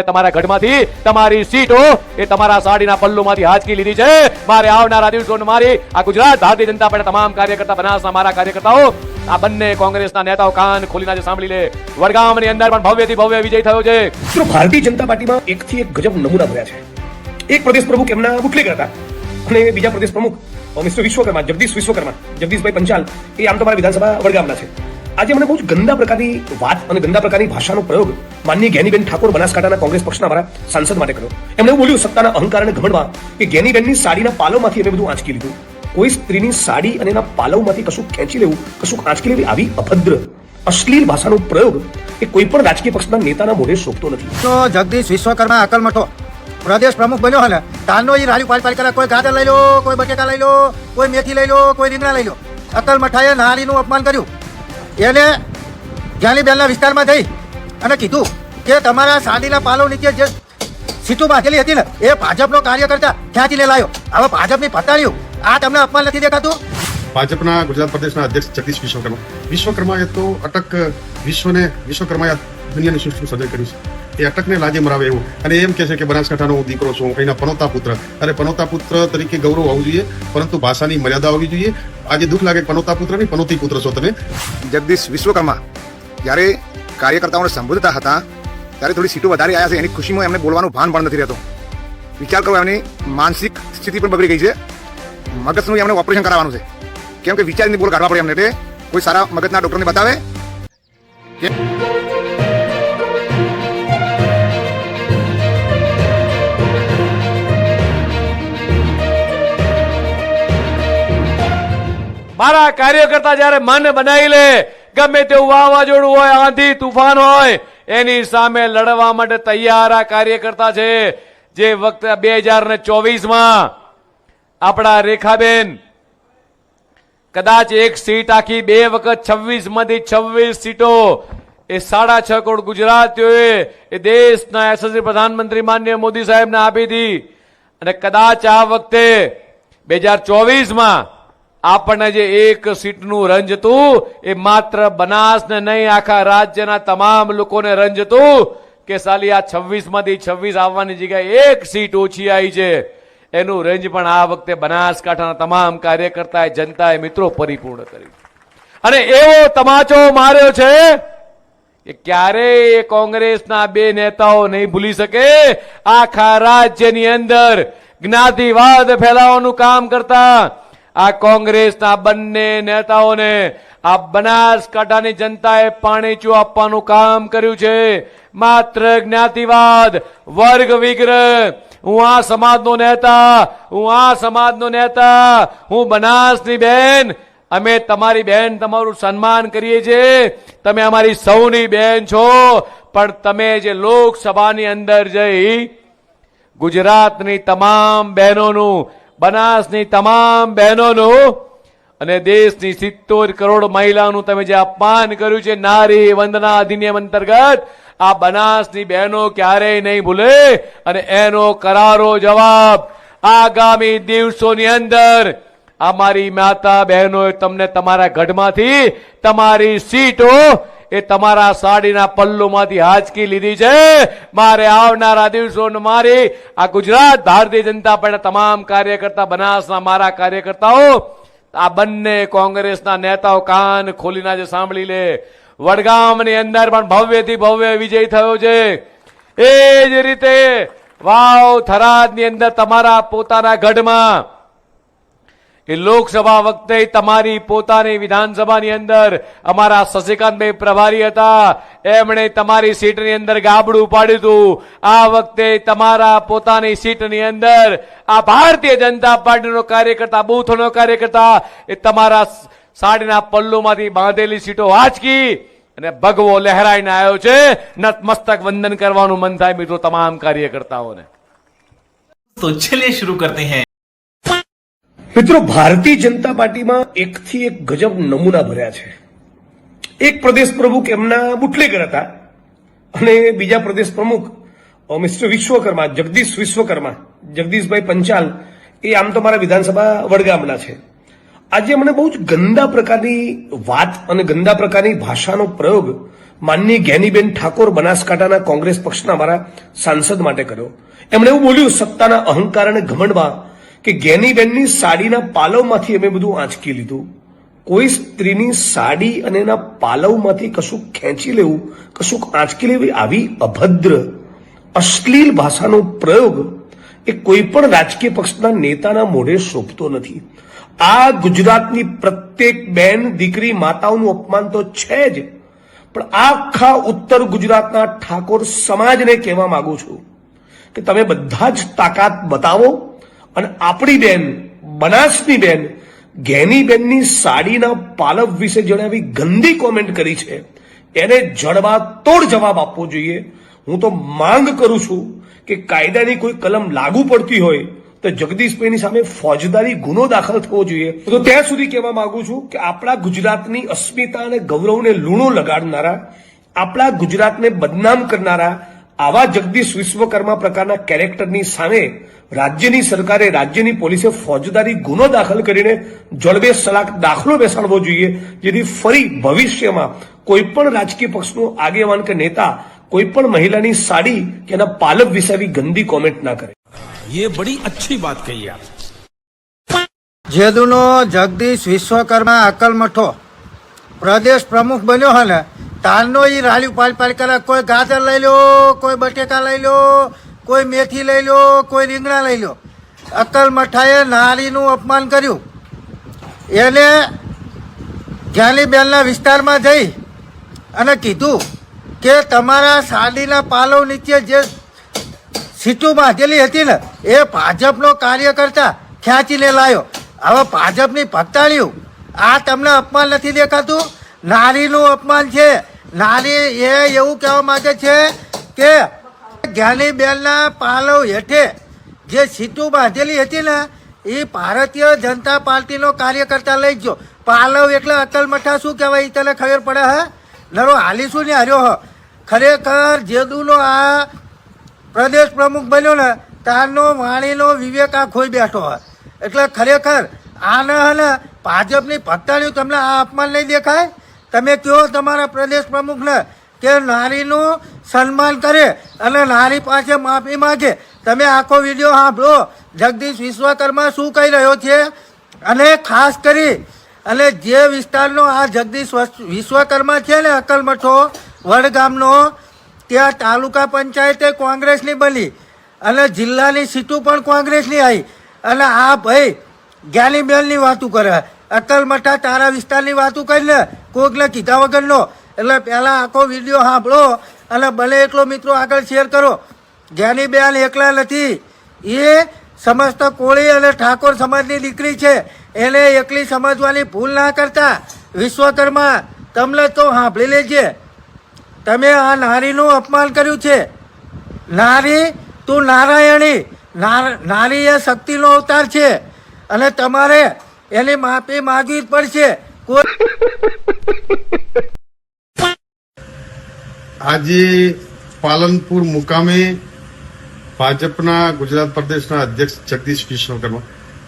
તમારા ગઢમાંથી તમારી સીટો એ તમારા સાડીના પલ્લુમાંથી હાંચકી લીધી છે. મારે આવનારા દિવસોમાં મારી આ ગુજરાત ભારતીય જનતા પાર્ટીના તમામ કાર્યકર્તા, બનાસના મારા કાર્યકર્તાઓ, આ બંને કોંગ્રેસના નેતાઓ કાન ખોલીને આજે સાંભળી લે. વડગામની અંદર પણ ભવ્યથી ભવ્ય વિજય થયો છે. મિત્રો, ભારતીય જનતા પાર્ટીમાં એકથી એક ગજબ નમૂના ભર્યા છે. એક પ્રદેશ પ્રમુખ એમના બુટલેગર હતા અને બીજા પ્રદેશ પ્રમુખ મિસ્ટર વિશ્વકર્મા, જગદીશભાઈ પંચાલ, એ આમ તો મારા વિધાનસભા વડગામના છે. આજે મને બહુ જ ગંદા પ્રકારની વાત અને ગંદા પ્રકારની ભાષાનો પ્રયોગ માનનીય જ્ઞાનીબેન ઠાકોર બનાસકાંઠાના કોંગ્રેસ પક્ષના મારા સાંસદ માટે કર્યો. એમણે એવું બોલ્યું સત્તાના અહંકાર અને ઘમંડમાં કે જ્ઞાનીબેનની સાડીના પાલવમાંથી એમને બધું આંચકી લીધું. કોઈ સ્ત્રીની સાડી અને એના પાલવમાંથી કશું ખેંચી લેવું, કશું આંચકી લેવી, આવી અભદ્ર અશ્લીલ ભાષાનો પ્રયોગ એ કોઈ પણ રાજકીય પક્ષના નેતાના મોઢે શોભતો નથી. તો જગદીશ વિશ્વકર્મા અકલમઠો પ્રદેશ પ્રમુખ બન્યો હે ને, તારનો એ રાડ્યું પાલ કરે. કોઈ ગાજર લઈ લો, કોઈ બટેકા લઈ લો, કોઈ મેથી લઈ લો, કોઈ રીંગણા લઈ લો. અકલમઠાએ નારીનું અપમાન કર્યું. એને જ્ઞાનીબેનના વિસ્તારમાં જઈ અને કીધું કે તમારા સાડીના પાલવ નીચે જે સીટો બાંધેલી હતી ને એ ભાજપનો કાર્યકર્તા ખેંચીને લાવ્યો. હવે ભાજપની પતાળ્યું. આ તમને અપમાન નથી દેખાતું? ભાજપના ગુજરાત પ્રદેશના અધ્યક્ષ જગદીશ વિશ્વકર્માએ તો અટક વિશ્વકર્માએ દુનિયાની સૃષ્ટિ સર્જન કર્યું છે. એ અટકને લાજે મરાવે એવું, અને એમ કહે છે કે બનાસકાંઠાનો હું દીકરો છું, અહીંના પનોતા પુત્ર. અરે પનોતા પુત્ર તરીકે ગૌરવ હોવું જોઈએ, પરંતુ ભાષાની મર્યાદા હોવી જોઈએ. આજે દુઃખ લાગે પનોતા પુત્ર નહીં, પનોતી પુત્ર છો તમે. જગદીશ વિશ્વકર્મા જ્યારે કાર્યકર્તાઓને સંબોધતા હતા ત્યારે થોડી સીટો વધારે આવ્યા છે. એની ખુશીમાં એમને બોલવાનું ભાન પણ નથી રહેતો. વિચાર કરો, એમની માનસિક સ્થિતિ પણ બગડી ગઈ છે. મગજનું એમને ઓપરેશન કરાવવાનું છે, કેમ કે વિચારીને બોલ કાઢવા પડે એમને. એટલે કોઈ સારા મગજના ડોક્ટરને બતાવે. મારા કાર્યકર્તા જ્યારે મન બનાવી લે, ગમે તેવું વાવાઝોડું હોય, આંધી તુફાન હોય, એની સામે લડવા માટે તૈયાર આ કાર્યકર્તા છે. જે વખતે 2024માં આપણા રેખાબેન કદાચ એક સીટ આખી 2 વખત 26 માંથી 26 સીટો એ 6.5 કરોડ ગુજરાતીઓએ એ દેશના યશસ્વી પ્રધાનમંત્રી માનનીય મોદી સાહેબને આપી હતી. અને કદાચ આ વખતે 2024માં આપણને જે એક સીટનું રંજ હતું એ માત્ર બનાસને નહીં, આખા રાજ્યના તમામ લોકોને રંજ હતું કે સાલી આ 26 માંથી 26 આવવાની જગ્યાએ એક સીટ ઓછી આવી છે. એનું રેન્જ પણ આ વખતે બનાસકાંઠાના તમામ કાર્યકર્તાએ, જનતાએ, મિત્રો પરિપૂર્ણ કર્યું. અને એવો તમાચો માર્યો છે કે ક્યારેય કોંગ્રેસના 2 નેતાઓ નહીં ભૂલી શકે. આખા રાજ્યની અંદર જ્ઞાતિવાદ ફેલાવવાનું કામ કરતા આ કોંગ્રેસના બંને નેતાઓને આ બનાસકાંઠાની જનતાએ પાણીચું આપવાનું કામ કર્યું છે. માત્ર જ્ઞાતિવાદ, વર્ગ વિગ્રહ, હું આ સમાજનો નેતા, હું આ સમાજનો નેતા, હું બનાસની બેન, અમે તમારી બેન, તમારું સન્માન કરીએ છીએ, તમે અમારી સૌની બેન છો. પણ તમે જે લોકસભાની અંદર જઈ ગુજરાતની તમામ બહેનોનું, બનાસની તમામ બહેનોનું અને દેશની 70 કરોડ મહિલાઓનું તમે જે અપમાન કર્યું છે નારી વંદના અધિનિયમ અંતર્ગત, આ બનાસની બહેનો ક્યારેય નહીં ભૂલે. અને એનો કરારો જવાબ આગામી દિવસોની અંદર અમારી માતા બહેનોએ તમને તમારા ગઢમાંથી તમારી સીટો એ તમારા સાડીના પલ્લુમાંથી હાંચકી લીધી છે. મારે આવનારા દિવસોમાં મારી આ ગુજરાત ભારતીય જનતા પાર્ટીના તમામ કાર્યકર્તા, બનાસના મારા કાર્યકર્તાઓ, આ બંને કોંગ્રેસના નેતાઓ કાન ખોલીને આજે સાંભળી લે. વડગામની અંદર પણ ભવ્યથી ભવ્ય વિજય થયો છે. એ જ રીતે વાવ થરાદની અંદર તમારા પોતાના ગઢમાં એ લોકસભા વખતે તમારી પોતાની વિધાનસભાની અંદર અમારા શશિકાંતભાઈ પ્રભારી હતા, એમણે તમારી સીટની અંદર ગાબડું પાડ્યું હતું. આ વખતે તમારા પોતાની સીટની અંદર આ ભારતીય જનતા પાર્ટીનો કાર્યકર્તા, બૂથનો કાર્યકર્તા એ તમારા સાડીના પલ્લુમાંથી બાંધેલી સીટો આંચકી અને ભગવો લહેરાઈને આવ્યો છે. નતમસ્તક વંદન કરવાનું મન થાય મિત્રો તમામ કાર્યકર્તાઓને. તો ચલિए शुरू करते हैं. મિત્રો, ભારતીય જનતા પાર્ટીમાં એકથી એક ગજબ નમૂના ભર્યા છે. એક પ્રદેશ પ્રમુખ એમના બુટલેગર હતા અને બીજા પ્રદેશ પ્રમુખ મિસ્ટર વિશ્વકર્મા, જગદીશભાઈ પંચાલ, એ આમ તો મારા વિધાનસભા વડગામના છે. આજે મને બહુ જ ગંદા પ્રકારની વાત અને ગંદા પ્રકારની ભાષાનો પ્રયોગ માનની જ્ઞાનીબેન ઠાકોર બનાસકાંઠાના કોંગ્રેસ પક્ષના અમારા સાંસદ માટે કર્યો. એમણે એવું બોલ્યું સત્તાના અહંકાર અને ઘમંડમાં કે જ્ઞાનીબેનની સાડીના પાલવમાંથી અમે બધું આંચકી લીધું. કોઈ સ્ત્રીની સાડી અને એના પાલવમાંથી કશું ખેંચી લેવું, કશું આંચકી લેવું, આવી અભદ્ર અશ્લીલ ભાષાનો પ્રયોગ એ કોઈ પણ રાજકીય પક્ષના નેતાના મોઢે શોભતો નથી. આ ગુજરાતની પ્રત્યેક બેન, દીકરી, માતાઓનું અપમાન તો છે જ, પણ આખા ઉત્તર ગુજરાતના ઠાકોર સમાજને કહેવા માંગુ છું કે તમે બધા જ તાકાત બતાવો અને આપણી બેન, બનાસની બેન જ્ઞાનીબેનની સાડીના પાલવ વિશે જેણે આવી ગંદી કોમેન્ટ કરી છે એને જડબાતોડ જવાબ આપવો જોઈએ. હું તો માંગ કરું છું કે કાયદાની કોઈ કલમ લાગુ પડતી હોય તો જગદીશભાઈની સામે ફોજદારી ગુનો દાખલ થવો જોઈએ. તો ત્યાં સુધી કહેવા માંગુ છું કે આપણા ગુજરાતની અસ્મિતા અને ગૌરવને લૂણો લગાડનારા, આપણા ગુજરાતને બદનામ કરનારા આવા જગદીશ વિશ્વકર્મા પ્રકારના કેરેક્ટરની સામે રાજ્યની સરકારે, રાજ્યની પોલીસે ફોજદારી ગુનો દાખલ કરીને જડબે સલાક દાખલો બેસાડવો જોઈએ, જેથી ફરી ભવિષ્યમાં કોઈ પણ રાજકીય પક્ષનું આગેવાન કે નેતા કોઈ પણ મહિલાની સાડી કે એના પાલવ વિશે આવી ગંદી કોમેન્ટ ના કરે. ये बड़ी अच्छी बात कही आप. જેદુનો જગદીશ વિશ્વકર્મા અકલમઠો પ્રદેશ પ્રમુખ બન્યો હે ને તારનો એ રાલી પાલ કરે. કોઈ ગાજર લઈ લો, કોઈ બટેકા લઈ લો, કોઈ મેથી લઈ લો, કોઈ રીંગણા લઈ લો. અકલમઠાએ નારીનું અપમાન કર્યું. એને જ્ઞાનીબેનના વિસ્તારમાં જઈ અને કીધું કે તમારા સાડીના પાલવ નીચે જે સીટું બાંધેલી હતી ને એ ભાજપનો કાર્યકર્તા ખેંચીને લાયો. હવે ભાજપની ભક્તાળીઓ, આ તમને અપમાન નથી દેખાતું? નારીનું અપમાન છે. નારી એ એવું કહેવા માંગે છે કે જ્ઞાનીબેનના પાલવ હેઠે જે સીટું બાંધેલી હતી ને એ ભારતીય જનતા પાર્ટીનો કાર્યકર્તા લઈ ગયો. પાલવ એટલે અકલમઠા શું કહેવાય એ તને ખબર પડે? હે નરો હાલી શું ને હાર્યો હ. ખરેખર જેદુનો આ પ્રદેશ પ્રમુખ બન્યો ને તારનો વાણીનો વિવેક આ ખોઈ બેઠો હોય. એટલે ખરેખર આને હે ને ભાજપની ભક્તાળીઓ તમને આ અપમાન નહીં દેખાય? તમે કહો તમારા પ્રદેશ પ્રમુખને કે નારીનું સન્માન કરે અને નારી પાસે માફી માગે. તમે આખો વિડીયો સાંભળો જગદીશ વિશ્વકર્મા શું કહી રહ્યો છે. અને ખાસ કરી અને જે વિસ્તારનો આ જગદીશ વિશ્વકર્મા છે ને અકલમઠો વડગામનો, ત્યાં તાલુકા પંચાયતે કોંગ્રેસની બની અને જિલ્લાની સીટો પણ કોંગ્રેસની આવી. અને આ ભાઈ જ્ઞાનીબેનની વાતું કરે. અકલમઠા તારા વિસ્તારની વાતું કરીને કોકને કીધા વગરનો. એટલે પહેલાં આખો વિડીયો સાંભળો અને બને એટલો મિત્રો આગળ શેર કરો. જ્ઞાનીબેન એકલા નથી, એ સમસ્ત કોળી અને ઠાકોર સમાજની દીકરી છે. એને એકલી સમજવાની ભૂલ ના કરતા. વિશ્વકર્મા તમને તો સાંભળી લેજે, તમે આ નારીનું અપમાન કર્યું છે. નારી તું નારાયણી, નારી એ શક્તિનો અવતાર છે અને તમારે એની માફી માગવી જ પડશે. આજે પાલનપુર મુકામે ભાજપના ગુજરાત પ્રદેશના અધ્યક્ષ જગદીશ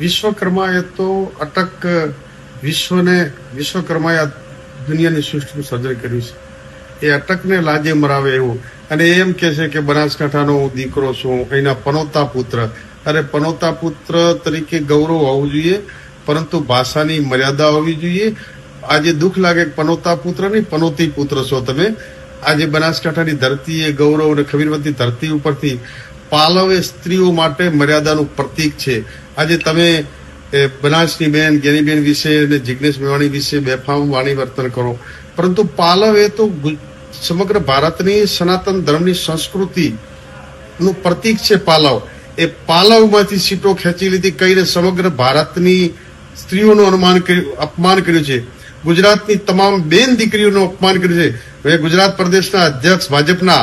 વિશ્વકર્મા એ તો અટક વિશ્વકર્માએ આ દુનિયાની સૃષ્ટિનું સર્જન કર્યું છે. એ અટકને લાજે મરાવે એવું. અને એમ કે છે કે બનાસકાંઠાનો હું દીકરો છું, અહીંના પનોતા પુત્ર. અરે પનોતા પુત્ર તરીકે ગૌરવ હોવું જોઈએ, પરંતુ ભાષાની મર્યાદા હોવી જોઈએ. આજે દુઃખ લાગે કે પનોતા પુત્ર નહીં, પનોતી પુત્ર છો તમે. આજે બનાસકાંઠાની ધરતી એ ગૌરવ અને ખમીરવંતી ધરતી ઉપરથી પાલવ એ સ્ત્રીઓ માટે મર્યાદાનું પ્રતીક છે. આજે તમે બનાસની બેન જ્ઞાનીબેન વિશે અને જિજ્ઞેશ મેવાણી વિશે બેફામ વાણી વર્તન કરો, પરંતુ પાલવ એ તો સમગ્ર ભારતની સનાતન ધર્મની સંસ્કૃતિનું પ્રતીક છે. પાલવ એ પાલવમાંથી સીટો ખેંચી લીધી કહીને સમગ્ર ભારતની સ્ત્રીઓનું અપમાન કર્યું છે. ગુજરાતની તમામ બેન દીકરીઓનું અપમાન કર્યું છે. મેં ગુજરાત પ્રદેશના અધ્યક્ષ ભાજપના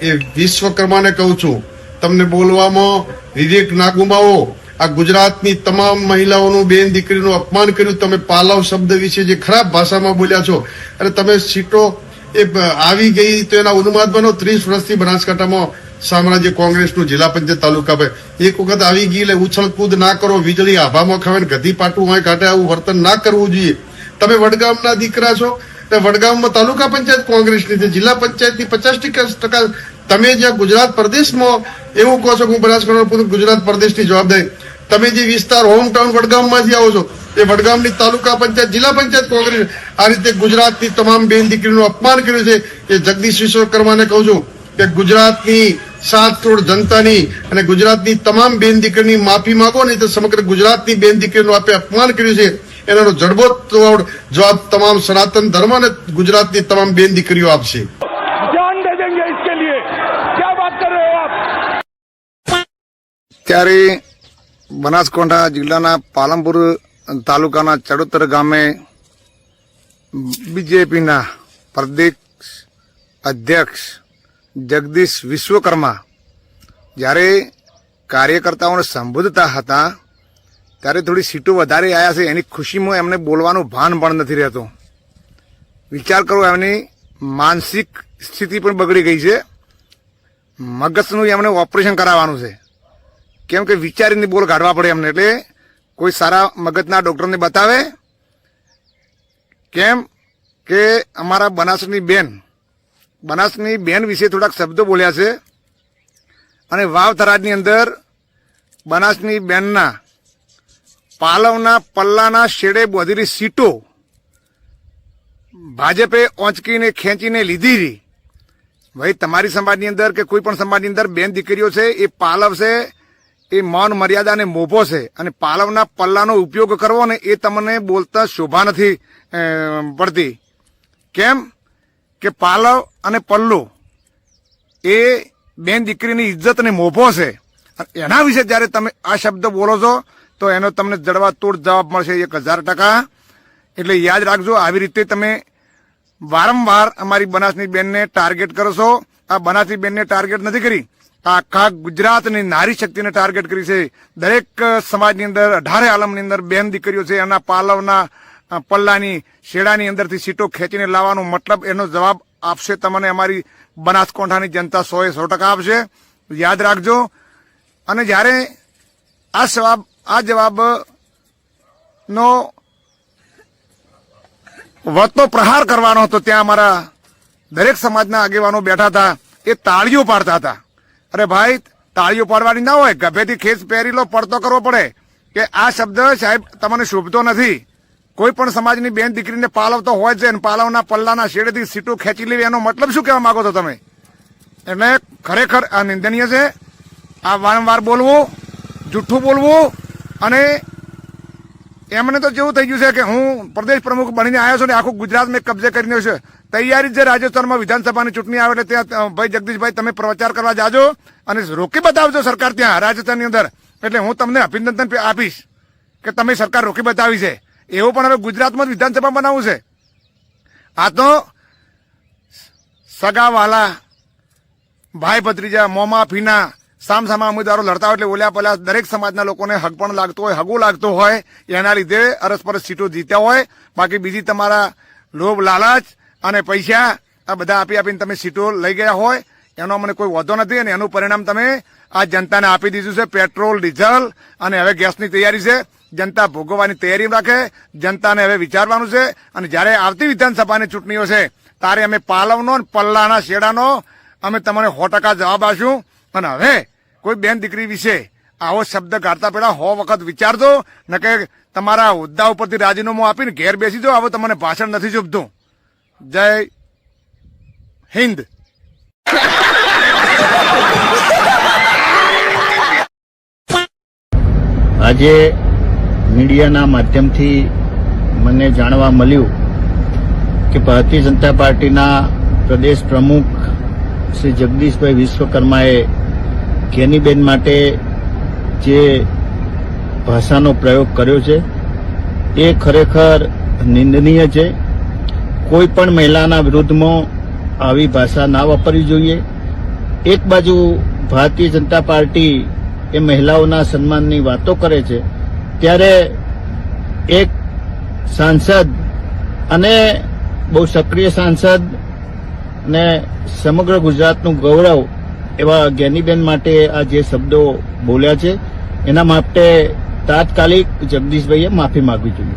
એ વિશ્વકર્માને કહું છું, તમને બોલવામાં વિવેક ના ગુમાવો. આ ગુજરાતની તમામ મહિલાઓનું બેન દીકરીનું અપમાન કર્યું. તમે પાલવ શબ્દ વિશે જે ખરાબ ભાષામાં બોલ્યા છો અને તમે સીટો એ આવી ગઈ તો એના ઉન્માદ બનો. 30 વર્ષથી બનાસકાંઠામાં સામ્રાજ્ય કોંગ્રેસનું જિલ્લા પંચાયત તાલુકા પર એક વખત આવી ગઈ એટલે ઉછળ કૂદ ના કરો. વીજળી આભામાં ખાવે ગધી પાટું હોય કાઢે આવું વર્તન ના કરવું જોઈએ. તમે વડગામના દીકરા છો તો વડગામમાં તાલુકા પંચાયત કોંગ્રેસની છે, જિલ્લા પંચાયતની 50% તમે જ્યાં ગુજરાત પ્રદેશમાં એવું કહો છો કે હું બનાસકાંઠા ગુજરાત પ્રદેશની જવાબદારી, તમે જે વિસ્તાર હોમ ટાઉન વડગામમાંથી આવો છો એ વડગામની તાલુકા પંચાયત જિલ્લા પંચાયત કોંગ્રેસ આ રીતે ગુજરાતની તમામ બેન દીકરીનું અપમાન કર્યું છે. એ જગદીશ વિશ્વકર્માને કહું છું કે ગુજરાતની 7 કરોડ જનતાની અને ગુજરાતની તમામ બેન દીકરીની માફી માંગો, નહીં તો સમગ્ર ગુજરાતની બેન દીકરીનું આપે અપમાન કર્યું છે એનો જડબો જવાબ તમામ સનાતન ધર્મ અને ગુજરાતની તમામ બેન દીકરીઓ આપશે. जान दे देंगे इसके लिए, क्या बात कर रहे हो आप? ત્યારે બનાસકાંઠા જિલ્લાના પાલનપુર તાલુકાના ચડોતર ગામે બીજેપીના પ્રદેશ અધ્યક્ષ જગદીશ વિશ્વકર્મા જ્યારે કાર્યકર્તાઓને સંબોધતા હતા ત્યારે થોડી સીટો વધારે આવ્યા છે એની ખુશીમાં એમને બોલવાનું ભાન પણ નથી રહેતું. વિચાર કરો, એમની માનસિક સ્થિતિ પણ બગડી ગઈ છે. મગજનું એમને ઓપરેશન કરાવવાનું છે, કેમ કે વિચારીને બોલ કાઢવા પડે એમને. એટલે કોઈ સારા મગજના ડોક્ટરને બતાવે. કેમ કે અમારા બનાસની બેન વિશે થોડાક શબ્દો બોલ્યા છે અને વાવ થરાદની અંદર બનાસની બેનના પાલવના પલ્લાના શેડે બોધેલી સીટો ભાજપે ઓંચકીને ખેંચીને લીધી હતી. ભાઈ, તમારી સમાજની અંદર કે કોઈ પણ સમાજની અંદર બેન દીકરીઓ છે એ પાલવ છે, એ મૌન મર્યાદા અને મોભો છે અને પાલવના પલ્લાનો ઉપયોગ કરવો ને એ તમને બોલતા શોભા નથી પડતી. કેમ કે પાલવ અને પલ્લો એ બેન દીકરીની ઇજ્જત અને મોભો છે. એના વિશે જ્યારે તમે આ શબ્દ બોલો છો તો એનો તમને જડવા તોડ જવાબ મળશે 1000%. એટલે યાદ રાખજો, આવી રીતે તમે વારંવાર અમારી બનાસની બેનને ટાર્ગેટ કરો છો. આ બનાસની બેનને ટાર્ગેટ નથી કરી, આખા ગુજરાતની નારી શક્તિને ટાર્ગેટ કરી છે. દરેક સમાજની અંદર 18 આલમની અંદર બેન દીકરીઓ છે, એના પાલવના પલ્લાની શેડાની અંદરથી સીટો ખેંચીને લાવવાનો મતલબ એનો જવાબ આપશે તમને અમારી બનાસકાંઠાની જનતા 100% આપશે. યાદ રાખજો. અને જ્યારે આ જવાબનો વળતો પ્રહાર કરવાનો હતો ત્યાં અમારા દરેક સમાજના આગેવાનો બેઠા હતા, એ તાળીઓ પાડતા હતા. અરે ભાઈ, તાળીઓ પાડવાની ના હોય, ગભેથી ખેસ પહેરી લો, પડતો કરવો પડે કે આ શબ્દ સાહેબ તમને શોભતો નથી. કોઈ પણ સમાજની બેન દીકરીને પાલવતો હોય છે અને પાલવના પલ્લાના શેડેથી સીટો ખેંચી લેવી, એનો મતલબ શું કહેવા માંગો છો તમે? એટલે ખરેખર આ નિંદનીય છે. આ વારંવાર બોલવું, જૂઠું બોલવું. અને એમને તો જેવું થઈ ગયું છે કે હું પ્રદેશ પ્રમુખ બનીને આવ્યો છું ને આખું ગુજરાત મેં કબજે કરીને છે. તૈયારી છે રાજસ્થાનમાં વિધાનસભાની ચૂંટણી આવે એટલે ત્યાં ભાઈ જગદીશભાઈ તમે પ્રચાર કરવા જાજો અને રોકી બતાવજો સરકાર ત્યાં રાજસ્થાનની અંદર. એટલે હું તમને અભિનંદન આપીશ કે તમે સરકાર રોકી બતાવી છે. એવું પણ હવે ગુજરાતમાં જ વિધાનસભા બનાવવું છે. આ તો સગાવાલા ભાઈ ભત્રીજા મોમા ફીના સામસામા ઉમેદવારો લડતા હોય એટલે ઓલ્યા પલ્યા દરેક સમાજના લોકોને હક પણ લાગતો હોય, હગું લાગતો હોય, એના લીધે અરસપરસ સીટો જીત્યા હોય. બાકી બીજી તમારા લોભ લાલચ અને પૈસા આ બધા આપીને તમે સીટો લઈ ગયા હોય એનો અમને કોઈ વાંધો નથી. અને એનું પરિણામ તમે આ જનતાને આપી દીધું છે. પેટ્રોલ, ડીઝલ અને હવે ગેસની તૈયારી છે. જનતા ભોગવવાની તૈયારી રાખે. જનતાને હવે વિચારવાનું છે. અને જ્યારે આવતી વિધાનસભાની ચૂંટણીઓ છે ત્યારે અમે પાલવનો અને પલ્લાના શેડાનો અમે તમને 100% જવાબ આપશું. અને હવે કોઈ બેન દીકરી વિશે આવો શબ્દ કાઢતા પહેલા 100 વખત વિચારજો, ન કે તમારા હોદ્દા ઉપરથી રાજીનામું આપીને ઘેર બેસી જાઓ. હવે તમને ભાષણ નથી જોપતું. જય હિન્દ. આજે મીડિયાના માધ્યમથી મને જાણવા મળ્યું કે ભારતીય જનતા પાર્ટીના પ્રદેશ પ્રમુખ શ્રી જગદીશભાઈ વિશ્વકર્માએ ગેનીબેન માટે જે ભાષાનો પ્રયોગ કર્યો છે એ ખરેખર નિંદનીય છે. કોઈ પણ મહિલાના વિરુદ્ધમાં આવી ભાષા ના વાપરવી જોઈએ. એક બાજુ ભારતીય જનતા પાર્ટી એ મહિલાઓના સન્માનની વાતો કરે છે, ત્યારે એક સાંસદ અને બહુ સક્રિય સાંસદ ને સમગ્ર ગુજરાતનું ગૌરવ એવા જ્ઞાનીબેન માટે આ જે શબ્દો બોલ્યા છે એના માટે તાત્કાલિક જગદીશભાઈએ માફી માંગવી જોઈએ.